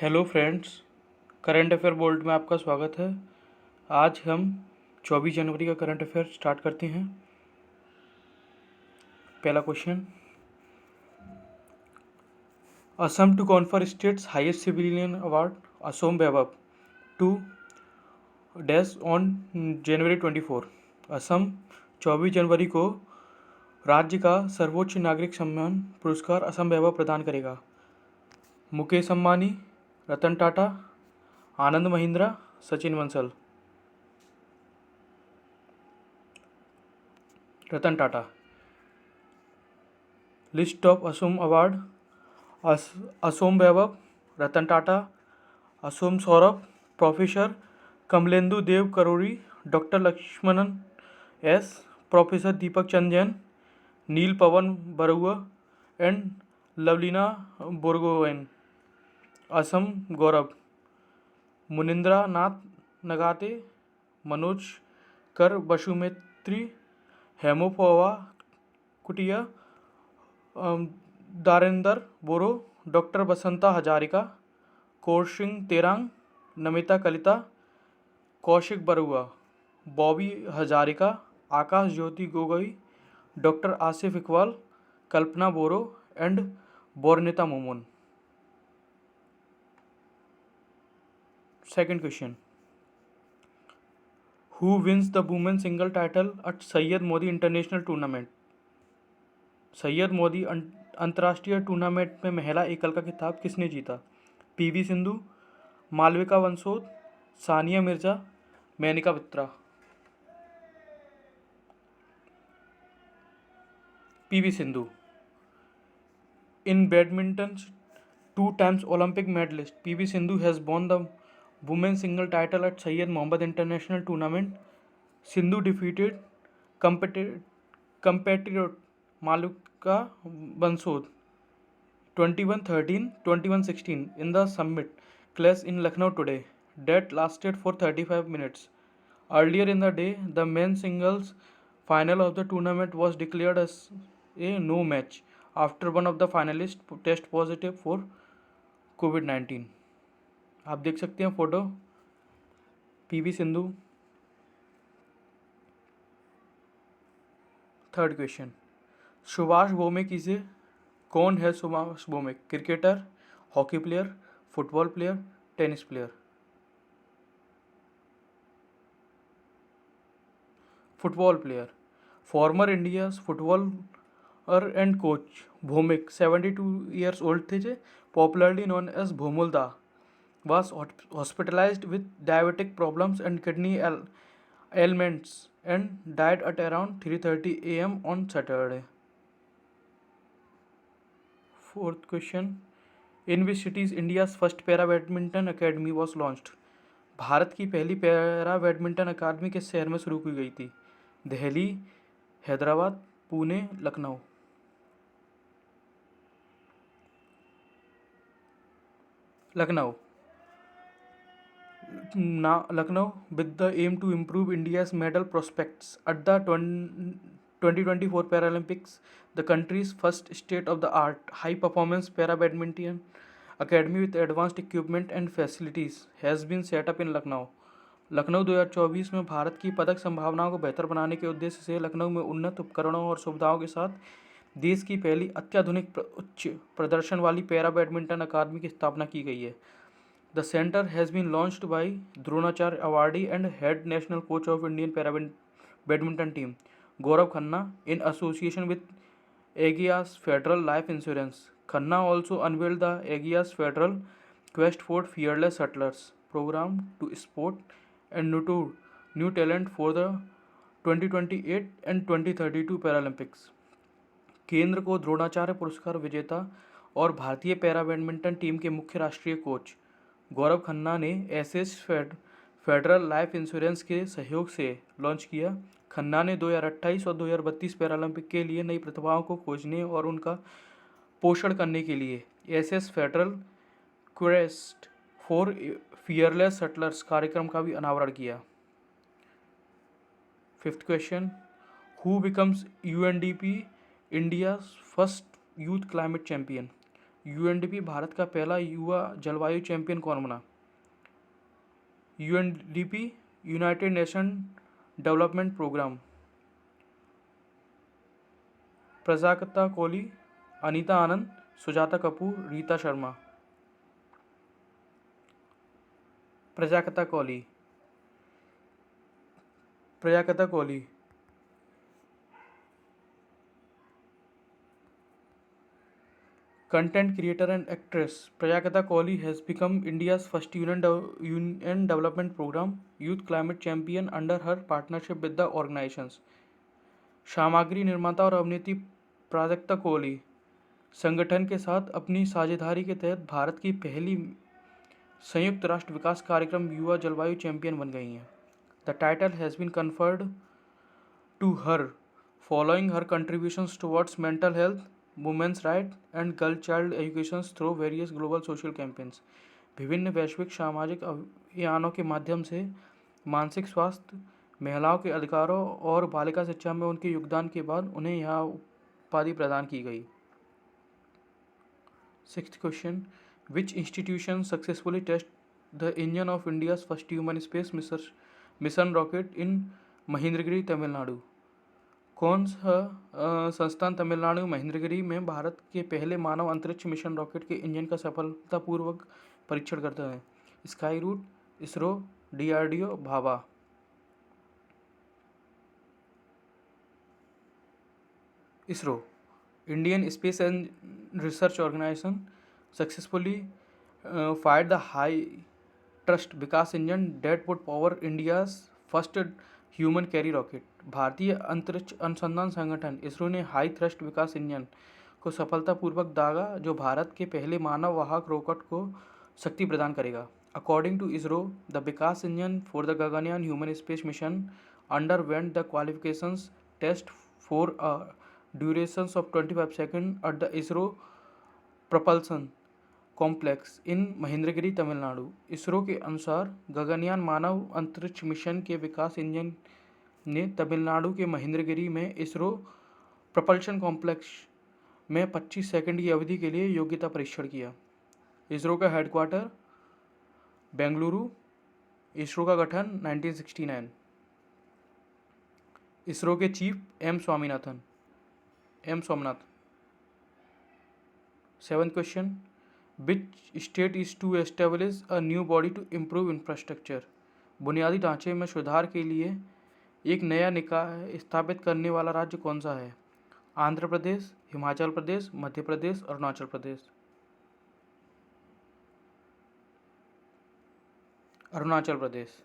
Hello friends, current affair bolt में आपका स्वागत है। आज हम 24 जनवरी का करंट अफेयर स्टार्ट करते हैं। पहला question, Assam to confer states highest civilian award Asom Baibhav to dash on January 24। Assam 24 जनवरी को राज्य का सर्वोच्च नागरिक सम्मान पुरस्कार असम वैभव प्रदान करेगा। Mukesh Ambani, Ratan Tata, Anand Mahindra, Sachin Bansal. Ratan Tata. List of Asom award, Asom Vaibhav, Ratan Tata, Asom Saurav, professor Kamalendu Deb Krori, doctor Lakshmanan S, professor Dipak Chand Jain, Neel Pawan Baruah and Lovlina Borgohain. Assam Gaurav, Munindra Nath Nagate, Manoj Kar Basumatary, Hemoprova Kutia, Darender Boro, doctor Basanta Hazarika, Korsing Terang, Namita Kalita, Kaushik Baruah, Bobby Hazarika, Akash Jyoti Gogoi, doctor Asif Iqbal, Kalpana Boro and Bornita Moman. Second question, who wins the women single title at Syed Modi international tournament. Syed Modi अंतर्राष्ट्रीय टूर्नामेंट में महिला एकल का खिताब किसने जीता। PV Sindhu, Malvika Bansod, Sania Mirza, Menka Batra. PV Sindhu. In badminton, 2 times Olympic medalist, PV Sindhu has won the women's single title at Syed Mohammed International Tournament. Sindhu defeated competitor Malika Bansod 21-13, 21-16 in the summit clash in Lucknow today that lasted for 35 minutes. Earlier in the day, the men's singles final of the tournament was declared as a no match after one of the finalists test positive for कोविड-19। आप देख सकते हैं photo, PV Sindhu. Third question, Subhash Bhowmick किसे, कौन है Subhash Bhowmick. Cricketer, hockey player, football player, tennis player. Football player. Former India's footballer and coach Bhowmick 72 years old थे, popularly known as Bhumulda, was hospitalized with diabetic problems and kidney ailments and died at around 3:30 a.m. on Saturday. Fourth question, in which cities India's first para badminton academy was launched। Bharat की पहली para badminton अकादमी किस शहर में शुरू की गई थी। Delhi, Hyderabad, Pune, Lucknow. Lucknow. Lucknow, with the aim to improve India's medal prospects at the 2024 Paralympics, the country's first state-of-the-art high-performance para-badminton academy with advanced equipment and facilities has been set up in Lucknow. Lucknow 2024 में भारत की पदक संभावनाओं को बेहतर बनाने के उद्देश्य से लखनऊ में उन्नत उपकरणों और सुविधाओं के साथ देश की पहली अत्याधुनिक उच्च प्रदर्शन वाली पैरा बैडमिंटन अकादमी की स्थापना की गई है। The center has been launched by Dronacharya awardee and head national coach of Indian para badminton team, Gaurav Khanna, in association with Ageas Federal Life Insurance. Khanna also unveiled the Ageas Federal Quest for Fearless Settlers program to sport and nurture new talent for the 2028 and 2032 Paralympics. केंद्र को द्रोणाचार्य पुरस्कार विजेता और भारतीय para badminton team के मुख्य राष्ट्रीय coach Gaurav Khanna ने एसएस फेडरल लाइफ इंश्योरेंस के सहयोग से लॉन्च किया। खन्ना ने 2028 और 2032 पैरालंपिक के लिए नई प्रतिभाओं को खोजने और उनका पोषण करने के लिए SS federal quest for fearless settlers कार्यक्रम का भी अनावरण किया। Fifth question, who becomes UNDP India first youth climate champion. UNDP Bharat का पहला युवा जलवायु चैंपियन कौन बना? UNDP united nation development programme. Prajakta Kohli, Anita Anand, Sujata Kapoor, Rita Sharma. Prajakta Kohli. Prajakta Kohli. Content creator and actress Prajakta Kohli has become India's first UN Development Program Youth Climate Champion under her partnership with the organizations. सामग्री निर्माता और अभिनेत्री प्राजक्ता कोहली संगठन के साथ अपनी साझेदारी के तहत भारत की पहली संयुक्त राष्ट्र विकास कार्यक्रम युवा जलवायु चैंपियन बन गई हैं। The title has been conferred to her following her contributions towards mental health, women's right and girl child education through various global social campaigns. विभिन्न वैश्विक सामाजिक अभियानों के माध्यम से मानसिक स्वास्थ्य, महिलाओं के अधिकारों और बालिका शिक्षा में उनके योगदान के बाद उन्हें यह उपाधि प्रदान की गई। 6th question, which institution successfully test the engine of India's first human space mission rocket in Mahendragiri, Tamil Nadu? कौन सा संस्थान तमिलनाडु महेंद्रगिरी में भारत के पहले मानव अंतरिक्ष मिशन रॉकेट के इंजन का सफलतापूर्वक परीक्षण करता है? Sky root, ISRO, DRDO, Bhabha. ISRO Indian space and research organisation successfully fired the high thrust Vikas engine that would power India's first human carry rocket। भारतीय अंतरिक्ष अनुसंधान संगठन इसरो ने हाई थ्रस्ट विकास इंजन को सफलतापूर्वक दागा जो भारत के पहले मानव वाहक रॉकेट को शक्ति प्रदान करेगा। According to ISRO, the Vikas engine for the Gaganyaan human space mission underwent the qualifications test for a duration of 25 seconds at the ISRO propulsion complex in Mahendragiri, Tamil Nadu. ISRO के अनुसार गगनयान मानव अंतरिक्ष मिशन के विकास इंजन ने तमिलनाडु के महेंद्रगिरी में इसरो प्रपल्शन कॉम्प्लेक्स में 25 सेकंड की अवधि के लिए योग्यता परीक्षण किया। इसरो का हेडक्वार्टर बेंगलुरु। इसरो का गठन 1969। इसरो के chief M Swaminathan. 7th question, which state is to establish a new body to improve infrastructure? बुनियादी ढांचे में सुधार के लिए एक नया निकाय स्थापित करने वाला राज्य कौन सा है? Andhra Pradesh, Himachal Pradesh, Madhya Pradesh, Arunachal Pradesh. Arunachal Pradesh.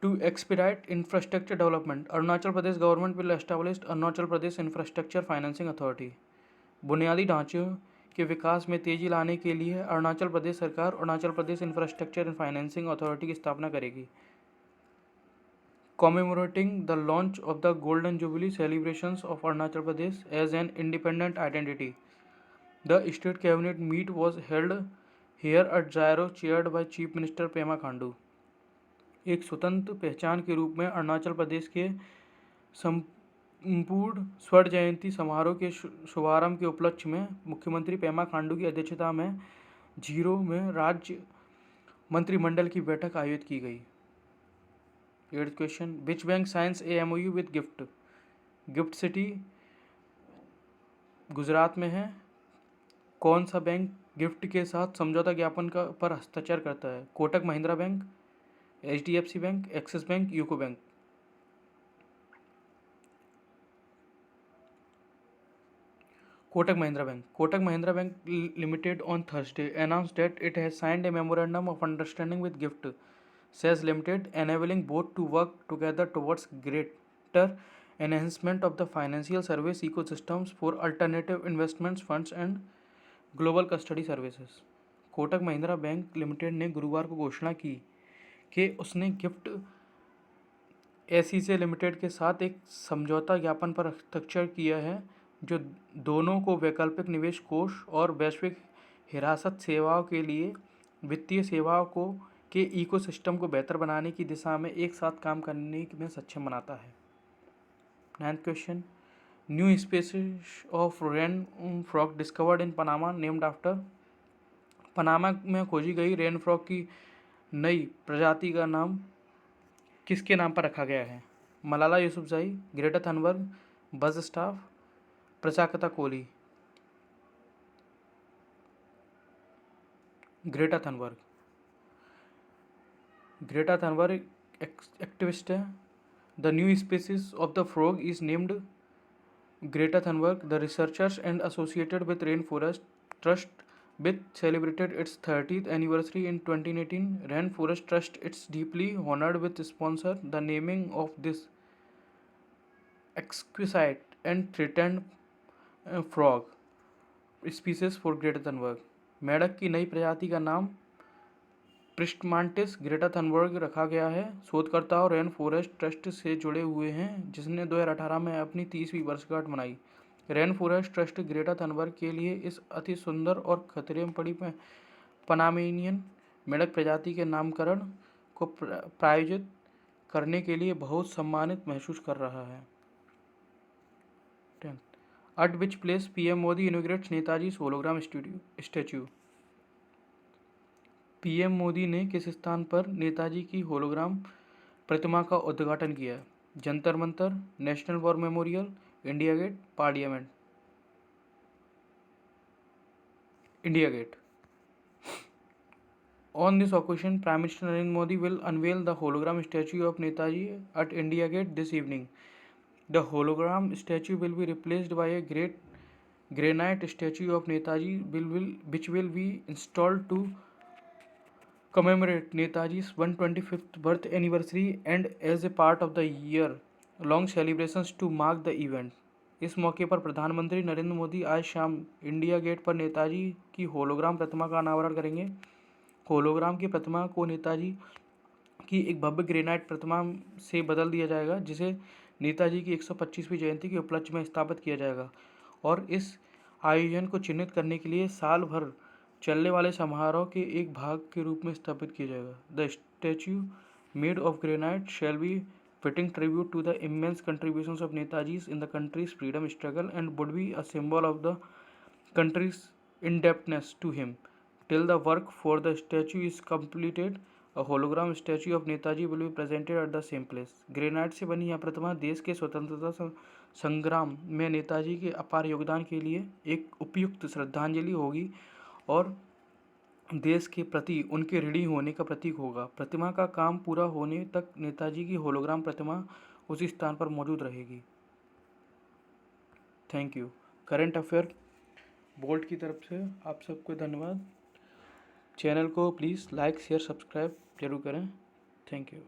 To expedite infrastructure development, Arunachal Pradesh government will establish Arunachal Pradesh infrastructure financing authority. बुनियादी ढांचे के विकास में तेजी लाने के लिए अरुणाचल प्रदेश सरकार Arunachal Pradesh infrastructure and financing authority की स्थापना करेगी। commemorating the launch of the Golden Jubilee celebrations of Arunachal Pradesh as an independent identity. The state cabinet meet was held here at Jairo, chaired by Chief Minister Pema Khandu. एक स्वतंत्र पहचान के रूप में अरुणाचल प्रदेश के संपूर्ण स्वर्ण जयंती समारोह के शुभारंभ के उपलक्ष्य में मुख्यमंत्री पेमा खांडू की अध्यक्षता में जीरो में राज्य मंत्रिमंडल की बैठक आयोजित की गई। 8th question, which bank science A MOU with gift city Gujarat में है? कौन सा बैंक गिफ्ट के साथ समझौता ज्ञापन पर हस्ताक्षर करता है? Kotak Mahindra bank, HDFC bank, axis bank, UCO bank. Kotak Mahindra Bank. Kotak Mahindra Bank Limited on Thursday announced that it has signed a memorandum of understanding with GIFT Sales Limited, enabling both to work together towards greater enhancement of the financial service ecosystems for alternative investments funds and global custody services. Kotak Mahindra bank limited ने गुरुवार को घोषणा की कि उसने gift SEC limited के साथ एक समझौता ज्ञापन पर हस्ताक्षर किया है जो दोनों को वैकल्पिक निवेश कोष और वैश्विक हिरासत सेवाओं के लिए वित्तीय सेवाओं को के इकोसिस्टम को बेहतर बनाने की दिशा में एक साथ काम करने में सक्षम बनाता है। 9th question, new species of rain frog discovered in Panama named after. Panama में खोजी गई रेन फ्रॉग की नई प्रजाति का नाम किसके नाम पर रखा गया है? Malala Yousafzai, Greta Thunberg, buzz staff, Prajakta Koli. Greta Thunberg. Greta Thunberg activist है। The new species of the frog is named Greta Thunberg. The researchers and associated with Rainforest Trust with celebrated its 30th anniversary in 2018. Rainforest Trust is deeply honored with sponsor the naming of this exquisite and threatened frog species for Greta Thunberg. मेढक की नई प्रजाति का नाम प्रिस्टमांटिस Greta Thunberg रखा गया है। शोधकर्ता और रेन फॉरेस्ट ट्रस्ट से जुड़े हुए हैं जिसने 2018 में अपनी 30वीं वर्षगांठ मनाई। Rain forest trust Greta Thunberg के लिए इस अति सुंदर और खतरे में पड़ी पनामेनियन मेढक प्रजाति के नामकरण को प्रायोजित करने के लिए बहुत सम्मानित महसूस कर रहा है। Eight which place PM Modi inaugurates Netaji hologram statue. PM Modi ने किस स्थान पर नेताजी की होलोग्राम प्रतिमा का उद्घाटन किया? Jantar Mantar, national war memorial, India gate, parliament. India gate. On this occasion, Prime Minister Narendra Modi will unveil the hologram statue of Netaji at India Gate this evening. The hologram statue will be replaced by a great granite statue of Netaji which will be installed to commemorate Netaji's 125th birth anniversary and as a part of the year-long celebrations to mark the event. इस मौके पर प्रधानमंत्री नरेंद्र मोदी आज शाम India gate पर नेताजी की hologram प्रतिमा का अनावरण करेंगे। होलोग्राम की प्रतिमा को नेताजी की एक भव्य ग्रेनाइट प्रतिमा से बदल दिया जाएगा जिसे नेताजी की 125वीं जयंती के उपलक्ष्य में स्थापित किया जाएगा और इस आयोजन को चिन्हित करने के लिए साल भर चलने वाले समारोह के एक भाग के रूप में स्थापित किया जाएगा। The statue made of granite shall be fitting tribute to the immense contributions of Netaji's in the country's freedom struggle and would be a symbol of the country's indebtedness to him. Till the work for the statue is completed, a hologram statue of Netaji will be presented at the same place. Granite से बनी यह प्रतिमा देश के स्वतंत्रता संग्राम में नेताजी के अपार योगदान के लिए एक उपयुक्त श्रद्धांजलि होगी और देश के प्रति उनके ऋणी होने का प्रतीक होगा। प्रतिमा का काम पूरा होने तक नेताजी की होलोग्राम प्रतिमा उसी स्थान पर मौजूद रहेगी। Thank you. Current affair bolt की तरफ से आप सबको धन्यवाद। चैनल को प्लीज़ लाइक शेयर सब्सक्राइब जरूर करें। Thank you.